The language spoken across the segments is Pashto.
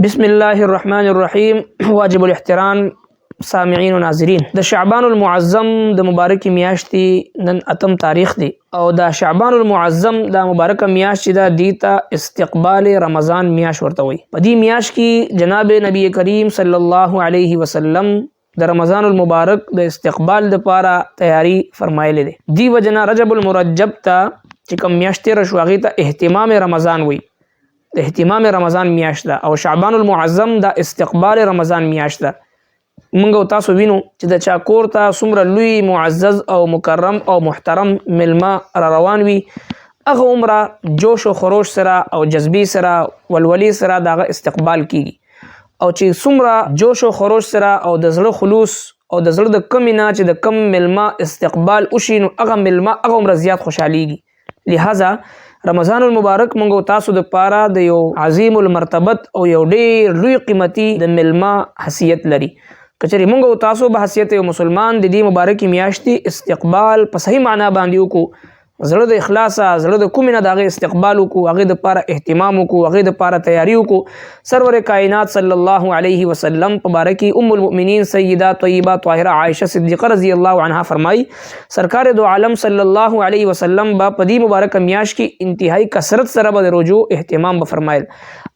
بسم الله الرحمن الرحیم. واجب الاحترام سامعین و ناظرین، د شعبان المعظم د مبارک میاشتې نن اتم تاریخ دی او د شعبان المعظم د مبارک میاشت چې دا دیتا استقبال رمضان میاشت ورته وي. په دې میاشت کې جناب نبی کریم صلی الله علیه وسلم د رمضان المبارک د استقبال لپاره تیاری فرمایلی دی. دی وجنا رجب المرجب ته چې کوم میاشت تیر شو هغې ته اهتمام رمضان وي، د اهتمام رمضان میاشت ده، او شعبان المعظم د استقبال رمضان میاشت ده. موږ تاسو وینو چې د چا کور ته څومره لوی معزز او مکرم او محترم ملما را روان وي، هغه عمره جوش و خروش سره او جذبی سره ولولي سره دغه استقبال کیږي، او چې څومره جوش و خروش سره او د زړه خلوص او د زړه د کمې نه چې د کم ملما استقبال وشي نو هغه ملما هغه عمره زیات خوشحالیږي. لہذا رمضان المبارک مونږ تاسو د پاره د یو عظیم المرتبت او یو ډیر لوی قیمتي د ملما حیثیت لري. کچری مونږ تاسو به حیثیت یو مسلمان د دې مبارکي میاشتې استقبال په صحیح معنا باندې وکړو، زړه د اخلاصه زړه د کومې نه د هغې استقبال وکړو، هغې دپاره اهتمام وکړو، هغې دپاره تیاری وکړو. سرور کائنات صلی الله علیه وسلم په باره کې ام المؤمنین سیده طیبه طاهره عایشه صدیقه رضی الله عنها فرمایي سرکار دو عالم صلی الله علیه وسلم به په دې مبارکه میاشت کې انتهایی کثرت سره به د روژو اهتمام به فرمایل،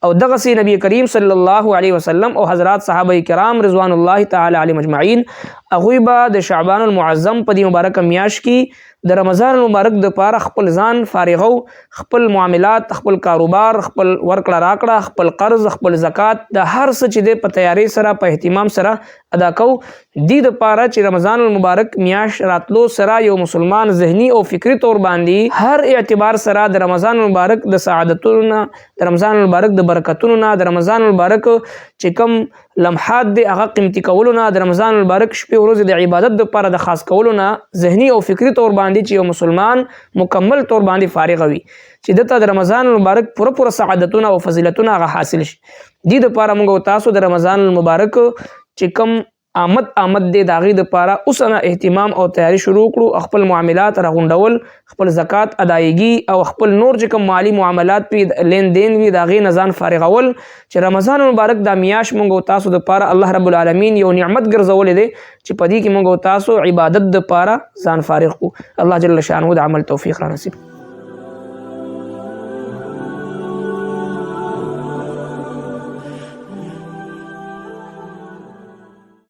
او دغسې نبی کریم صلی الله علیه وسلم او حضرات صحابه کرام رضوان الله تعالی علیهم اجمعین هغوی به د شعبان المعظم په دې مبارکه میاشت کې د رمضان المبارک د پاره خپل ځان فارغو، خپل معاملات، خپل کاروبار، خپل ورکړه راکړه، خپل قرض، خپل زکات، د هر څه چې دی په تیاری سره په اهتمام سره ادا کو. دې د پاره چې رمضان المبارک میاشت راتلو سره یو مسلمان ذهني او فکری طور باندې هر اعتبار سره د رمضان المبارک د سعادتونو نه، د رمضان المبارک د برکتونو نه، د رمضان المبارک چې کوم لمحات دی هغه قیمتي کولو نه، د رمضان المبارک شپې ورځې د عبادت دپاره د خاص کولو نه ذهني او فکری طور باندې چې یو مسلمان مکمل طور باندې فارغ وي چې دته د رمضان المبارک پوره سعادتونه او فضیلتونه هغه حاصل شي. دې دپاره موږ تاسو د رمضان المبارک چې کوم آمد دی د هغې دپاره اوس نه اهتمام او تیاری شروع کړو، خپل معاملات راغونډول، خپل زکات ادایګي او خپل نور چې کوم مالی معاملات وي لین دین وي د هغې نه ځان فارغول، چې رمضان المبارک دا میاشت موږ تاسو دپاره الله رب العالمین یو نعمت ګرځولی دی چې په دې کې موږ تاسو عبادت دپاره ځان فارغ کړو. الله جل شانه د عمل توفیق را نصیب.